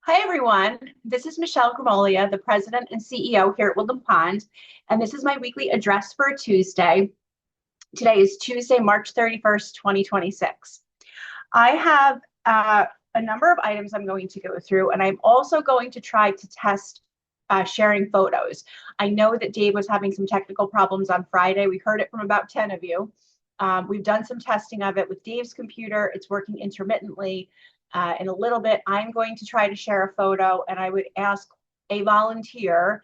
Hi, everyone. This is Michelle Gramoglia, the President and CEO here at Woodland Pond, and this is my weekly address for Tuesday. Today is Tuesday, March 31st, 2026. I have a number of items I'm going to go through, and I'm also going to try to test sharing photos. I know that Dave was having some technical problems on Friday. We heard it from about 10 of you. We've done some testing of it with Dave's computer. It's working intermittently. In a little bit, I'm going to try to share a photo, and I would ask a volunteer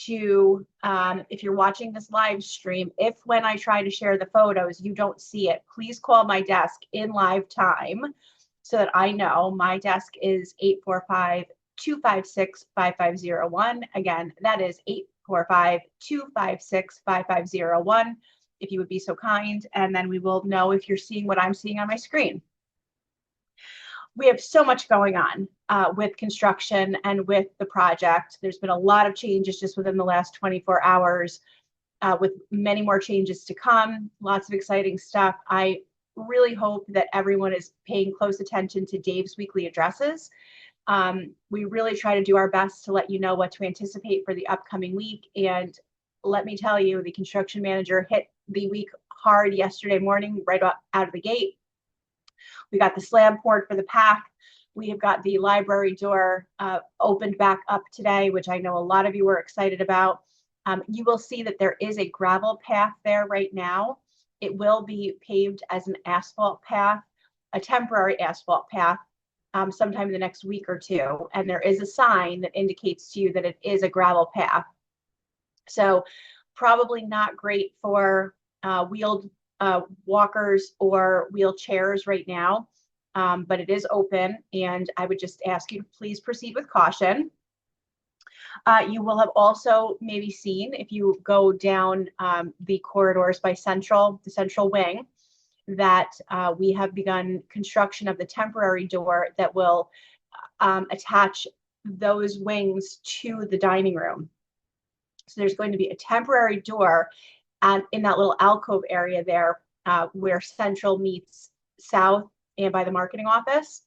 to, if you're watching this live stream, if when I try to share the photos, you don't see it, please call my desk in live time so that I know. My desk is 845-256-5501. Again, that is 845-256-5501, if you would be so kind, and then we will know if you're seeing what I'm seeing on my screen. We have so much going on with construction and with the project. There's been a lot of changes just within the last 24 hours, with many more changes to come, lots of exciting stuff. I really hope that everyone is paying close attention to Dave's weekly addresses. We really try to do our best to let you know what to anticipate for the upcoming week. And let me tell you, the construction manager hit the week hard yesterday morning, right out of the gate. We got the slab poured for the pack. We have got the library door opened back up today, which I know a lot of you were excited about. You will see that there is a gravel path there right now. It will be paved as an asphalt path, a temporary asphalt path, sometime in the next week or two. And there is a sign that indicates to you that it is a gravel path. So probably not great for wheeled walkers or wheelchairs right now, but it is open, and I would just ask you to please proceed with caution. You will have also maybe seen, if you go down the corridors by the central wing, that we have begun construction of the temporary door that will attach those wings to the dining room. So there's going to be a temporary door in that little alcove area there, where Central meets South and by the marketing office.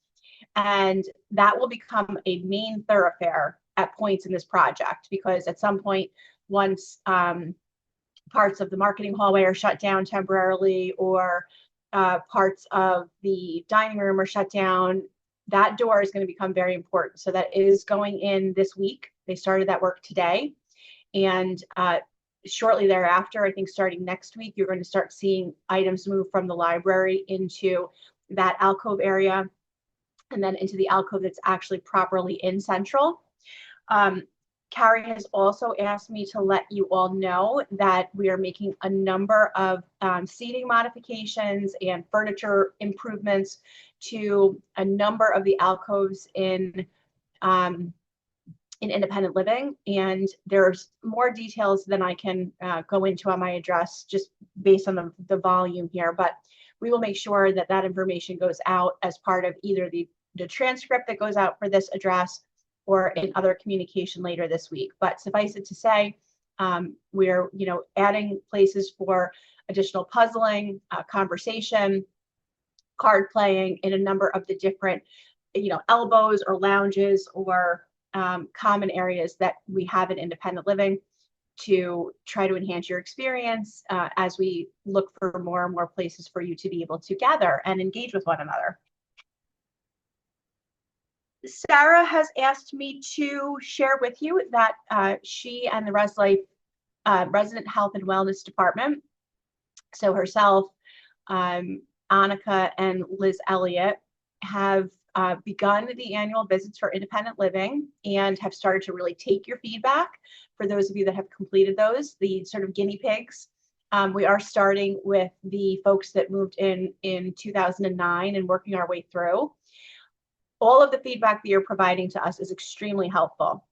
And that will become a main thoroughfare at points in this project, because at some point, once parts of the marketing hallway are shut down temporarily, or parts of the dining room are shut down, that door is going to become very important. So that is going in this week. They started that work today. And shortly thereafter, I think starting next week, you're going to start seeing items move from the library into that alcove area, and then into the alcove that's actually properly in Central. Carrie has also asked me to let you all know that we are making a number of seating modifications and furniture improvements to a number of the alcoves in independent living, and there's more details than I can go into on my address just based on the volume here, but we will make sure that that information goes out as part of either the transcript that goes out for this address or in other communication later this week. But suffice it to say, we're adding places for additional puzzling, conversation, card playing in a number of the different elbows or lounges or common areas that we have in independent living, to try to enhance your experience as we look for more and more places for you to be able to gather and engage with one another. Sarah has asked me to share with you that she and the Resident Health and Wellness Department, so herself, Annika, and Liz Elliott, have begun the annual visits for independent living and have started to really take your feedback. For those of you that have completed those, the sort of guinea pigs, we are starting with the folks that moved in 2009 and working our way through. All of the feedback that you're providing to us is extremely helpful.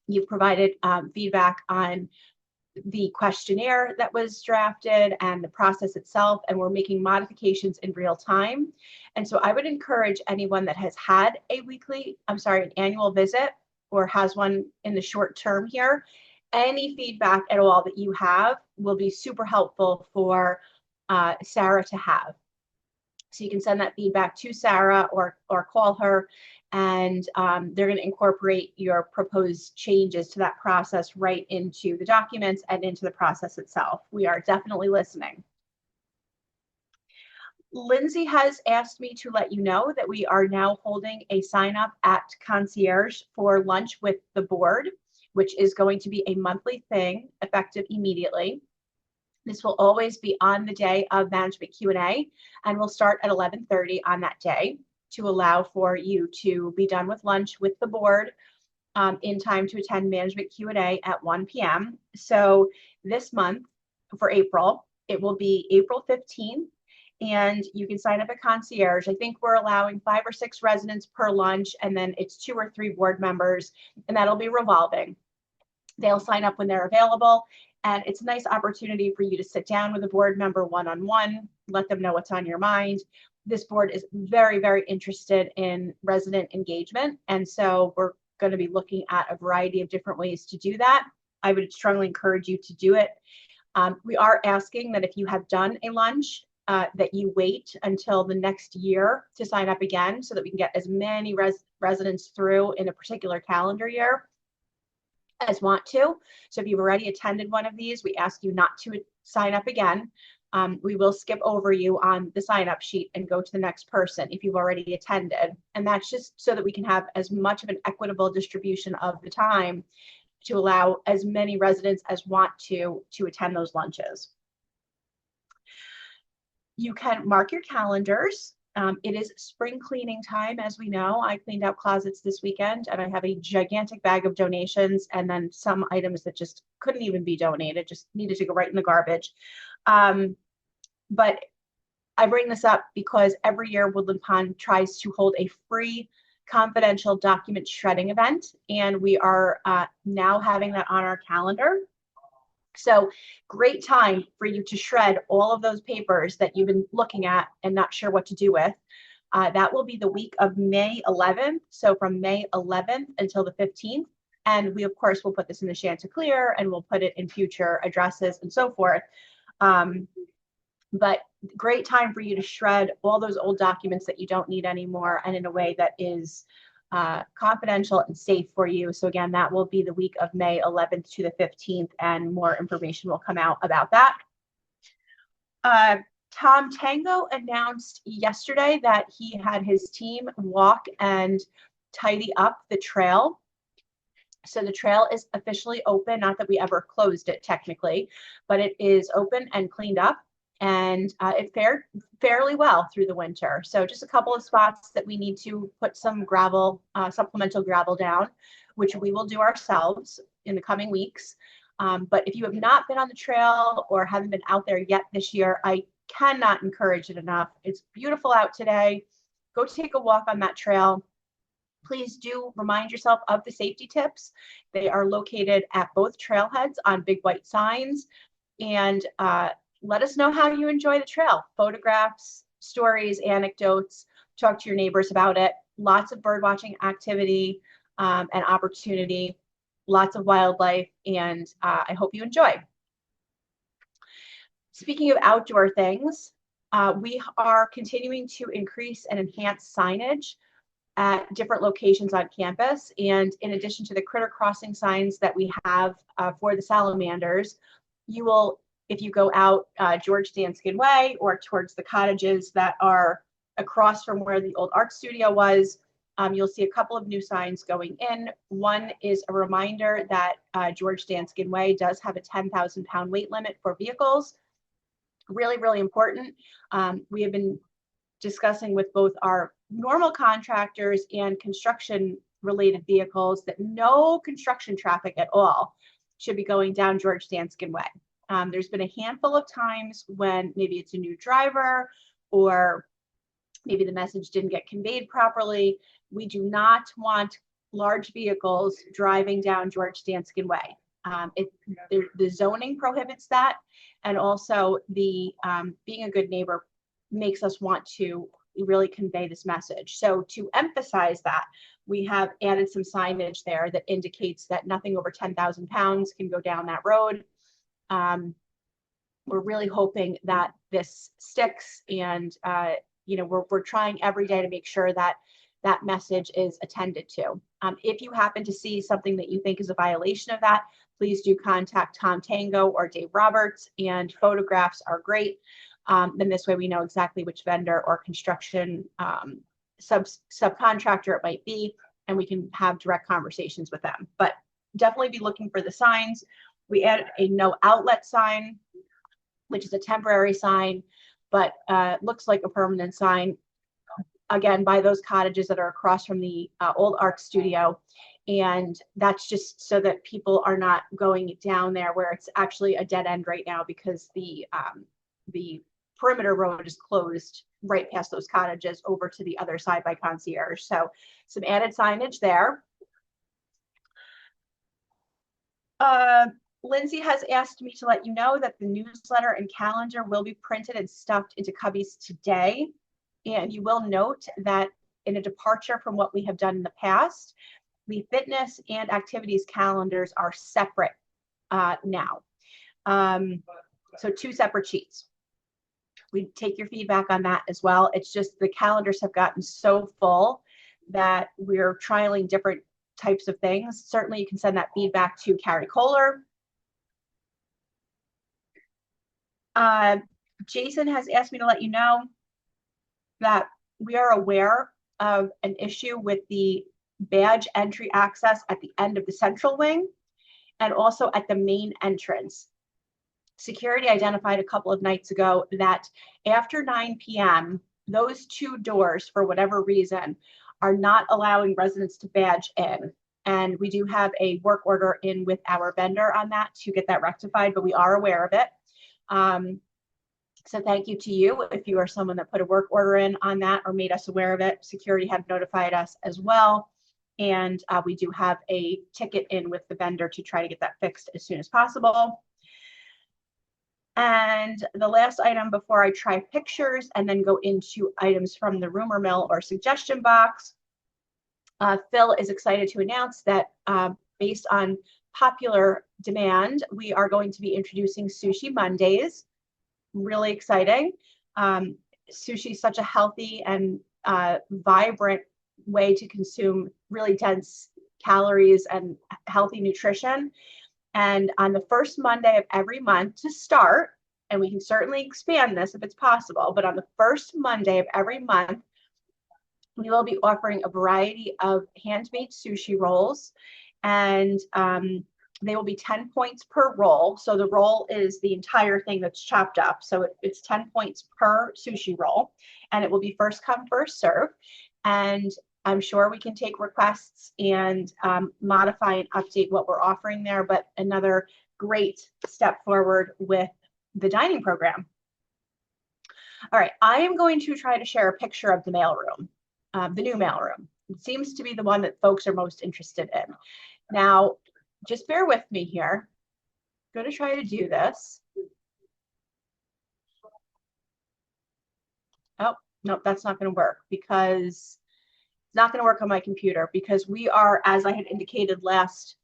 You've provided feedback on the questionnaire that was drafted and the process itself, and we're making modifications in real time. And so I would encourage anyone that has had an annual visit or has one in the short term here, any feedback at all that you have will be super helpful for Sarah to have. So you can send that feedback to Sarah or call her, and they're going to incorporate your proposed changes to that process right into the documents and into the process itself. We are definitely listening. Lindsay has asked me to let you know that we are now holding a sign up at Concierge for lunch with the board, which is going to be a monthly thing effective immediately. This will always be on the day of management Q&A, and we'll start at 11:30 on that day to allow for you to be done with lunch with the board in time to attend management Q&A at 1 p.m. So this month for April, it will be April 15th, and you can sign up at Concierge. I think we're allowing 5 or 6 residents per lunch, and then it's 2 or 3 board members, and that'll be revolving. They'll sign up when they're available, and it's a nice opportunity for you to sit down with a board member one-on-one, let them know what's on your mind. This board is very, very interested in resident engagement, and so we're going to be looking at a variety of different ways to do that. I would strongly encourage you to do it. We are asking that if you have done a lunch, that you wait until the next year to sign up again so that we can get as many residents through in a particular calendar year as want to. So if you've already attended one of these, we ask you not to sign up again. We will skip over you on the sign up sheet and go to the next person if you've already attended. And that's just so that we can have as much of an equitable distribution of the time to allow as many residents as want to attend those lunches. You can mark your calendars. It is spring cleaning time, as we know. I cleaned out closets this weekend, and I have a gigantic bag of donations, and then some items that just couldn't even be donated, just needed to go right in the garbage. But I bring this up because every year Woodland Pond tries to hold a free confidential document shredding event, and we are now having that on our calendar. So great time for you to shred all of those papers that you've been looking at and not sure what to do with. That will be the week of May 11th. So from May 11th until the 15th. And we, of course, will put this in the Chanticleer, and we'll put it in future addresses and so forth. But great time for you to shred all those old documents that you don't need anymore, and in a way that is confidential and safe for you. So again, that will be the week of May 11th to the 15th, and more information will come out about that. Tom Tango announced yesterday that he had his team walk and tidy up the trail. So the trail is officially open, not that we ever closed it technically, but it is open and cleaned up. And it fared fairly well through the winter. So just a couple of spots that we need to put some gravel, supplemental gravel down, which we will do ourselves in the coming weeks. But if you have not been on the trail or haven't been out there yet this year, I cannot encourage it enough. It's beautiful out today. Go take a walk on that trail. Please do remind yourself of the safety tips. They are located at both trailheads on big white signs. And let us know how you enjoy the trail. Photographs, stories, anecdotes, talk to your neighbors about it. Lots of bird watching activity and opportunity, lots of wildlife, and I hope you enjoy. Speaking of outdoor things, we are continuing to increase and enhance signage at different locations on campus. And in addition to the critter crossing signs that we have for the salamanders, you will, if you go out George Danskin Way or towards the cottages that are across from where the old art studio was, you'll see a couple of new signs going in. One is a reminder that George Danskin Way does have a 10,000-pound weight limit for vehicles. Really, really important. We have been discussing with both our normal contractors and construction-related vehicles that no construction traffic at all should be going down George Danskin Way. There's been a handful of times when maybe it's a new driver or maybe the message didn't get conveyed properly. We do not want large vehicles driving down George Danskin Way. The zoning prohibits that, and also the being a good neighbor makes us want to really convey this message. So to emphasize that, we have added some signage there that indicates that nothing over 10,000 pounds can go down that road. We're really hoping that this sticks, and we're trying every day to make sure that that message is attended to. If you happen to see something that you think is a violation of that, please do contact Tom Tango or Dave Roberts, and photographs are great. Then this way we know exactly which vendor or construction subcontractor it might be, and we can have direct conversations with them. But definitely be looking for the signs. We added a no outlet sign, which is a temporary sign, but looks like a permanent sign, again, by those cottages that are across from the old art studio. And that's just so that people are not going down there where it's actually a dead end right now, because the perimeter road is closed right past those cottages over to the other side by Concierge. So some added signage there. Lindsay has asked me to let you know that the newsletter and calendar will be printed and stuffed into cubbies today. And you will note that in a departure from what we have done in the past, the fitness and activities calendars are separate now. So 2 separate sheets. We take your feedback on that as well. It's just the calendars have gotten so full that we're trialing different types of things. Certainly you can send that feedback to Carrie Kohler. Jason has asked me to let you know that we are aware of an issue with the badge entry access at the end of the central wing and also at the main entrance. Security identified a couple of nights ago that after 9 p.m., those 2 doors, for whatever reason, are not allowing residents to badge in. And we do have a work order in with our vendor on that to get that rectified, but we are aware of it. So thank you to you if you are someone that put a work order in on that or made us aware of it. Security have notified us as well. And we do have a ticket in with the vendor to try to get that fixed as soon as possible. And the last item before I try pictures and then go into items from the rumor mill or suggestion box, Phil is excited to announce that based on popular demand, we are going to be introducing Sushi Mondays. Really exciting. Sushi is such a healthy and vibrant way to consume really dense calories and healthy nutrition. And on the first Monday of every month to start, and we can certainly expand this if it's possible, but on the first Monday of every month, we will be offering a variety of handmade sushi rolls, and they will be 10 points per roll. So the roll is the entire thing that's chopped up. So it's 10 points per sushi roll, and it will be first come, first serve. And I'm sure we can take requests and modify and update what we're offering there, but another great step forward with the dining program. All right, I am going to try to share a picture of the mailroom, the new mailroom. It seems to be the one that folks are most interested in. Now, just bear with me here. I'm going to try to do this. Oh, no, that's not going to work because it's not going to work on my computer, because we are, as I had indicated last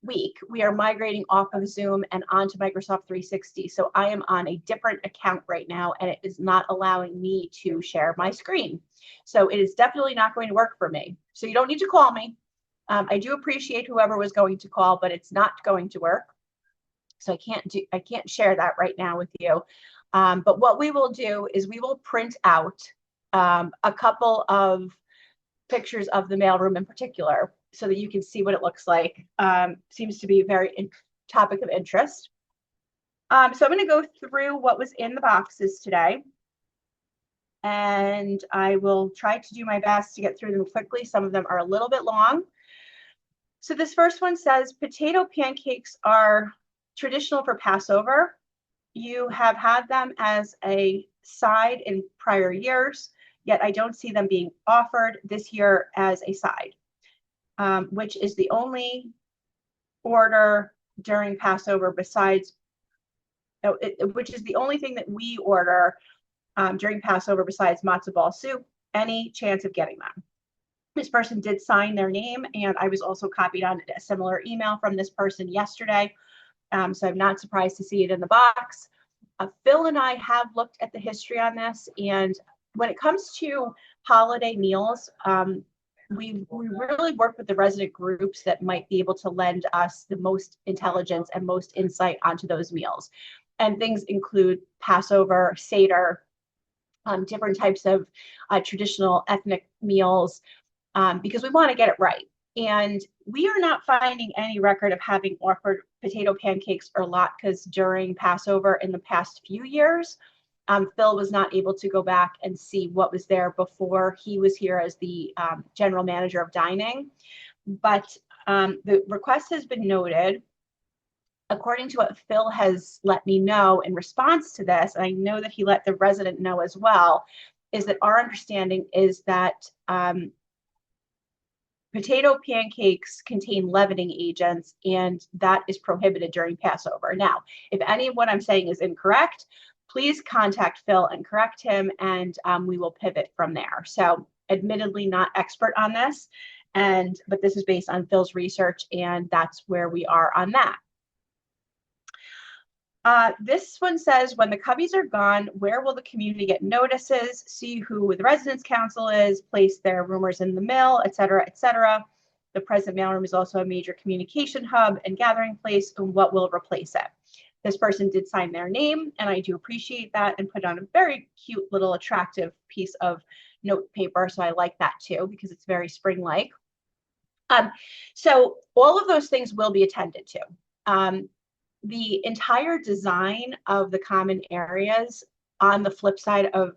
week, we are migrating off of Zoom and onto Microsoft 360. So I am on a different account right now, and it is not allowing me to share my screen. So it is definitely not going to work for me. So you don't need to call me. I do appreciate whoever was going to call, but it's not going to work. So I can't share that right now with you. But what we will do is we will print out a couple of pictures of the mailroom in particular, so that you can see what it looks like. Seems to be a very topic of interest. So I'm going to go through what was in the boxes today, and I will try to do my best to get through them quickly. Some of them are a little bit long. So this first one says, potato pancakes are traditional for Passover. You have had them as a side in prior years, yet I don't see them being offered this year as a side, which is the only order during Passover besides, which is the only thing that we order during Passover besides matzo ball soup. Any chance of getting them? This person did sign their name, and I was also copied on a similar email from this person yesterday. So I'm not surprised to see it in the box. Phil and I have looked at the history on this, and when it comes to holiday meals. We really work with the resident groups that might be able to lend us the most intelligence and most insight onto those meals. And things include Passover, Seder, different types of traditional ethnic meals, because we want to get it right. And we are not finding any record of having offered potato pancakes or latkes during Passover in the past few years. Phil was not able to go back and see what was there before he was here as the general manager of dining. But the request has been noted. According to what Phil has let me know in response to this, and I know that he let the resident know as well, is that our understanding is that potato pancakes contain leavening agents, and that is prohibited during Passover. Now, if any of what I'm saying is incorrect, please contact Phil and correct him, and we will pivot from there. So, admittedly, not expert on this, but this is based on Phil's research, and that's where we are on that. This one says, when the cubbies are gone, where will the community get notices, see who the residence council is, place their rumors in the mill, et cetera, et cetera. The present mailroom is also a major communication hub and gathering place, and what will replace it? This person did sign their name, and I do appreciate that, and put on a very cute little attractive piece of note paper. So I like that too, because it's very spring-like. So all of those things will be attended to. The entire design of the common areas on the flip side of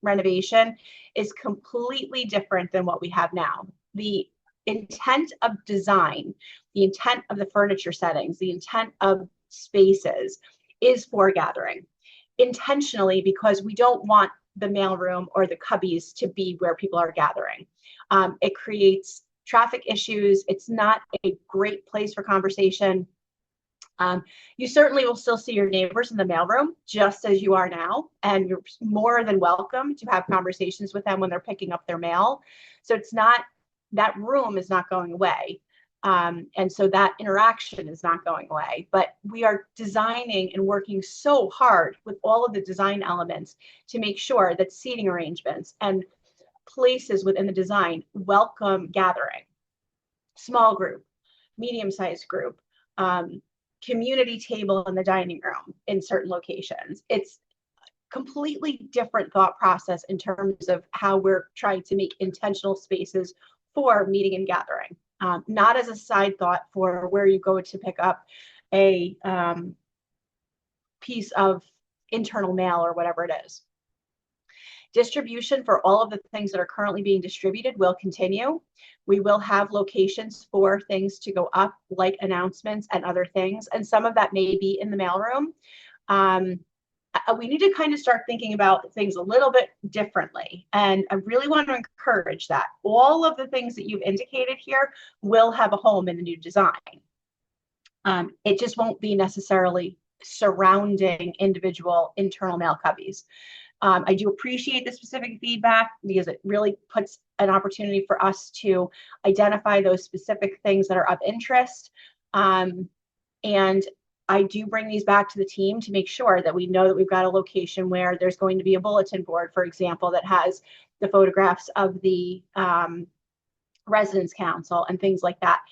renovation is completely different than what we have now. The intent of design, the intent of the furniture settings, the intent of spaces is for gathering intentionally, because we don't want the mailroom or the cubbies to be where people are gathering. It creates traffic issues. It's not a great place for conversation. You certainly will still see your neighbors in the mailroom, just as you are now, and you're more than welcome to have conversations with them when they're picking up their mail. So it's not, that room is not going away. And so that interaction is not going away, but we are designing and working so hard with all of the design elements to make sure that seating arrangements and places within the design welcome gathering, small group, medium-sized group, community table in the dining room in certain locations. It's completely different thought process in terms of how we're trying to make intentional spaces for meeting and gathering, not as a side thought for where you go to pick up a piece of internal mail or whatever it is. Distribution for all of the things that are currently being distributed will continue. We will have locations for things to go up, like announcements and other things, and some of that may be in the mailroom. We need to kind of start thinking about things a little bit differently, and I really want to encourage that. All of the things that you've indicated here will have a home in the new design. It just won't be necessarily surrounding individual internal mail cubbies. I do appreciate the specific feedback, because it really puts an opportunity for us to identify those specific things that are of interest. And I do bring these back to the team to make sure that we know that we've got a location where there's going to be a bulletin board, for example, that has the photographs of the residence council and things like that.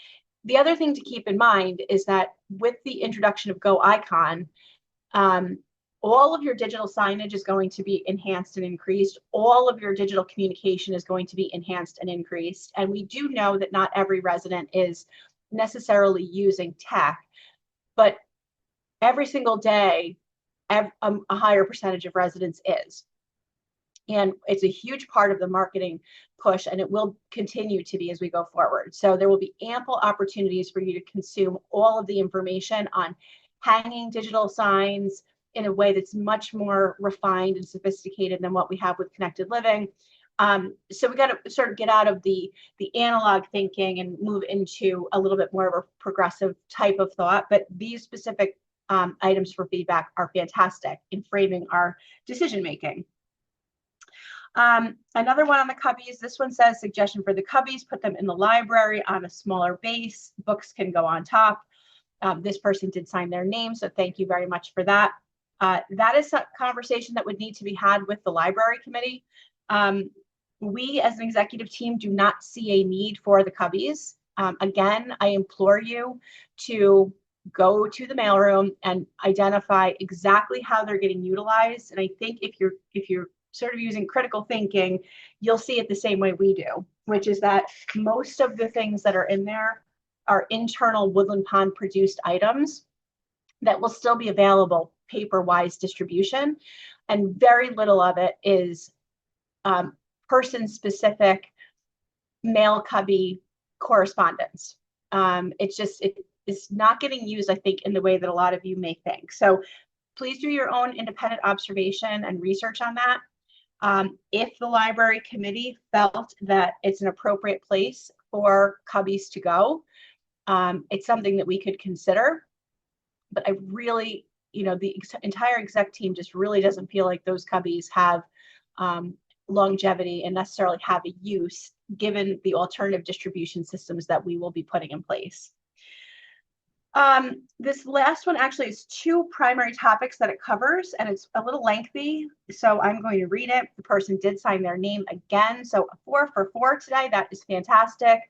The other thing to keep in mind is that with the introduction of Go Icon, all of your digital signage is going to be enhanced and increased. All of your digital communication is going to be enhanced and increased. And we do know that not every resident is necessarily using tech, but every single day, a higher percentage of residents is. And it's a huge part of the marketing push, and it will continue to be as we go forward. So there will be ample opportunities for you to consume all of the information on hanging digital signs in a way that's much more refined and sophisticated than what we have with Connected Living. So we got to sort of get out of the analog thinking and move into a little bit more of a progressive type of thought. But these specific items for feedback are fantastic in framing our decision making. Another one on the cubbies. This one says, suggestion for the cubbies, put them in the library on a smaller base. Books can go on top. This person did sign their name, so thank you very much for that. That is a conversation that would need to be had with the library committee. We as an executive team do not see a need for the cubbies. Again, I implore you to go to the mailroom and identify exactly how they're getting utilized. And I think if you're sort of using critical thinking, you'll see it the same way we do, which is that most of the things that are in there are internal Woodland Pond produced items that will still be available paper-wise distribution. And very little of it is person-specific mail cubby correspondence. It's not getting used, I think, in the way that a lot of you may think. So please do your own independent observation and research on that. If the library committee felt that it's an appropriate place for cubbies to go, it's something that we could consider. But I really, the entire exec team just really doesn't feel like those cubbies have longevity and necessarily have a use given the alternative distribution systems that we will be putting in place. This last one actually is two primary topics that it covers, and it's a little lengthy, so I'm going to read it. The person did sign their name again, so 4 for 4 today. That is fantastic.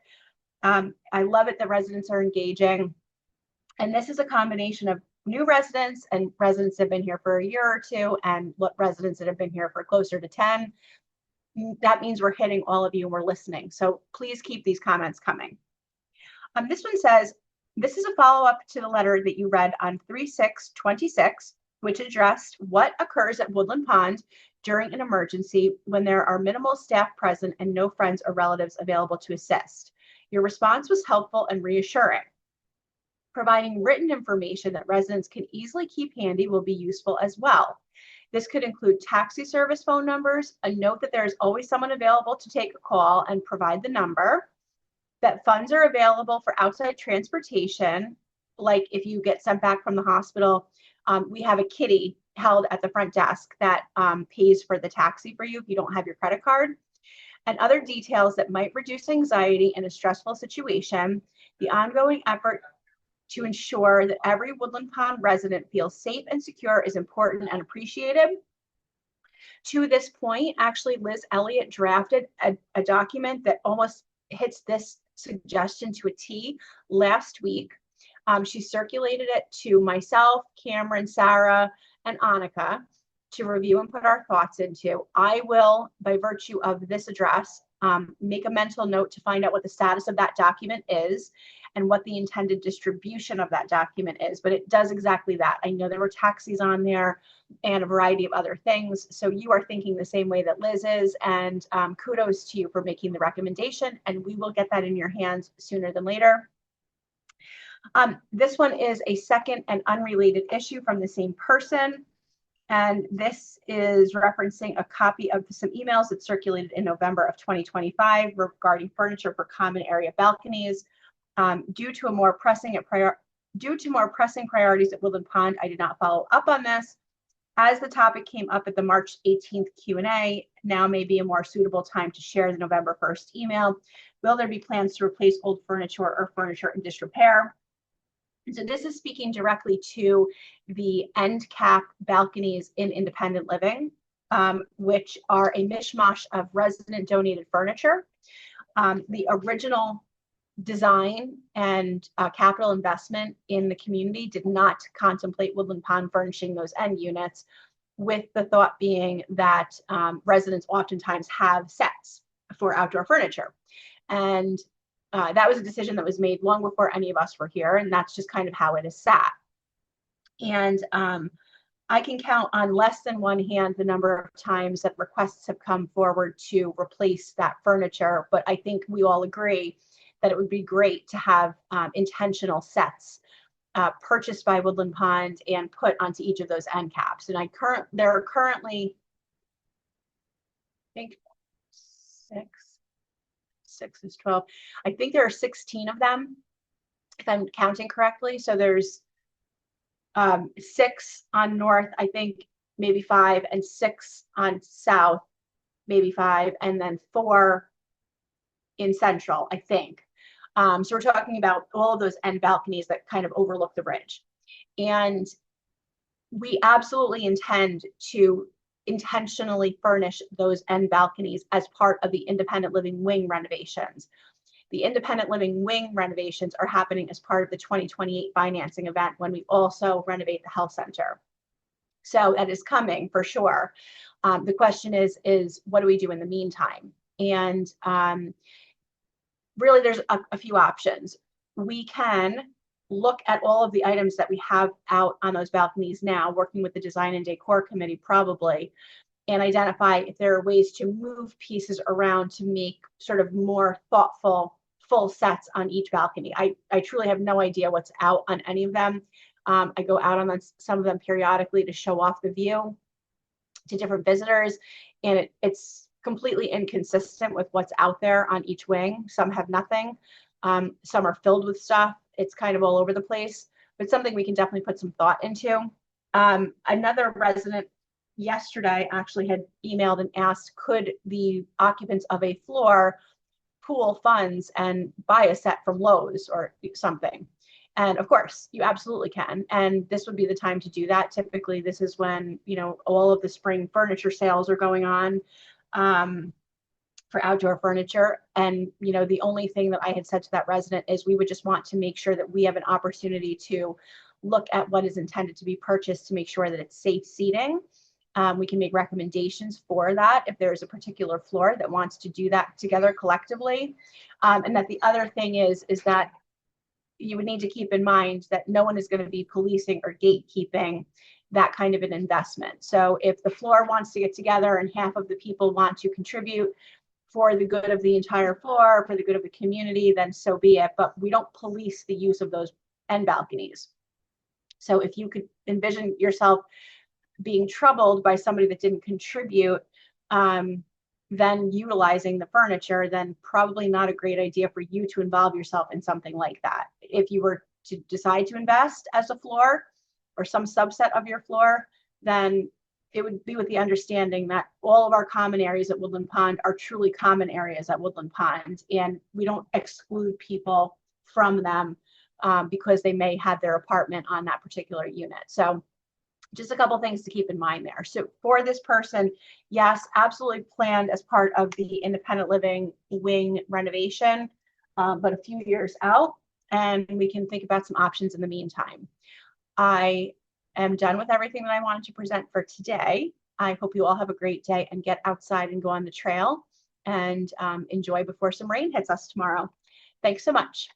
I love it that residents are engaging, and this is a combination of new residents and residents that have been here for a year or two, and residents that have been here for closer to 10. That means we're hitting all of you and we're listening. So please keep these comments coming. This one says, this is a follow-up to the letter that you read on 3/6/26, which addressed what occurs at Woodland Pond during an emergency when there are minimal staff present and no friends or relatives available to assist. Your response was helpful and reassuring. Providing written information that residents can easily keep handy will be useful as well. This could include taxi service phone numbers, a note that there is always someone available to take a call and provide the number, that funds are available for outside transportation, like if you get sent back from the hospital, we have a kitty held at the front desk that pays for the taxi for you if you don't have your credit card, and other details that might reduce anxiety in a stressful situation. The ongoing effort to ensure that every Woodland Pond resident feels safe and secure is important and appreciated. To this point, actually, Liz Elliott drafted a document that almost hits this suggestion to a T last week. She circulated it to myself, Cameron, Sarah, and Annika to review and put our thoughts into. I will, by virtue of this address, make a mental note to find out what the status of that document is and what the intended distribution of that document is. But it does exactly that. I know there were taxis on there and a variety of other things. So you are thinking the same way that Liz is, and kudos to you for making the recommendation, and we will get that in your hands sooner than later. This one is a second and unrelated issue from the same person. And this is referencing a copy of some emails that circulated in November of 2025 regarding furniture for common area balconies. Due to more pressing priorities at Woodland Pond, I did not follow up on this. As the topic came up at the March 18th Q&A, now may be a more suitable time to share the November 1st email. Will there be plans to replace old furniture or furniture in disrepair? So this is speaking directly to the end cap balconies in independent living, which are a mishmash of resident donated furniture. The original design and capital investment in the community did not contemplate Woodland Pond furnishing those end units, with the thought being that residents oftentimes have sets for outdoor furniture. And that was a decision that was made long before any of us were here, and that's just kind of how it is sat. And I can count on less than one hand the number of times that requests have come forward to replace that furniture, but I think we all agree that it would be great to have intentional sets purchased by Woodland Pond and put onto each of those end caps. And there are currently, I think, 6 is 12. I think there are 16 of them, if I'm counting correctly. So there's 6 on north, I think maybe 5, and 6 on south, maybe 5, and then 4 in central, I think. So we're talking about all of those end balconies that kind of overlook the bridge. And we absolutely intend to intentionally furnish those end balconies as part of the independent living wing renovations. The independent living wing renovations are happening as part of the 2028 financing event when we also renovate the health center. So that is coming for sure. The question is what do we do in the meantime? And really, there's a few options. We can look at all of the items that we have out on those balconies now, working with the design and decor committee probably, and identify if there are ways to move pieces around to make sort of more thoughtful full sets on each balcony. I truly have no idea what's out on any of them. I go out on some of them periodically to show off the view to different visitors, and it's completely inconsistent with what's out there on each wing. Some have nothing. Some are filled with stuff. It's kind of all over the place, but something we can definitely put some thought into. Another resident yesterday actually had emailed and asked, could the occupants of a floor pool funds and buy a set from Lowe's or something? And of course, you absolutely can. And this would be the time to do that. Typically, this is when, you know, all of the spring furniture sales are going on for outdoor furniture. And, you know, the only thing that I had said to that resident is we would just want to make sure that we have an opportunity to look at what is intended to be purchased to make sure that it's safe seating. We can make recommendations for that if there's a particular floor that wants to do that together collectively. And that the other thing is that you would need to keep in mind that no one is going to be policing or gatekeeping that kind of an investment. So if the floor wants to get together and half of the people want to contribute for the good of the entire floor, for the good of the community, then so be it. But we don't police the use of those end balconies. So if you could envision yourself being troubled by somebody that didn't contribute, then utilizing the furniture, then probably not a great idea for you to involve yourself in something like that. If you were to decide to invest as a floor or some subset of your floor, then it would be with the understanding that all of our common areas at Woodland Pond are truly common areas at Woodland Pond, and we don't exclude people from them because they may have their apartment on that particular unit. So just a couple things to keep in mind there. So for this person, yes, absolutely planned as part of the independent living wing renovation, but a few years out, and we can think about some options in the meantime. I am done with everything that I wanted to present for today. I hope you all have a great day and get outside and go on the trail and enjoy before some rain hits us tomorrow. Thanks so much.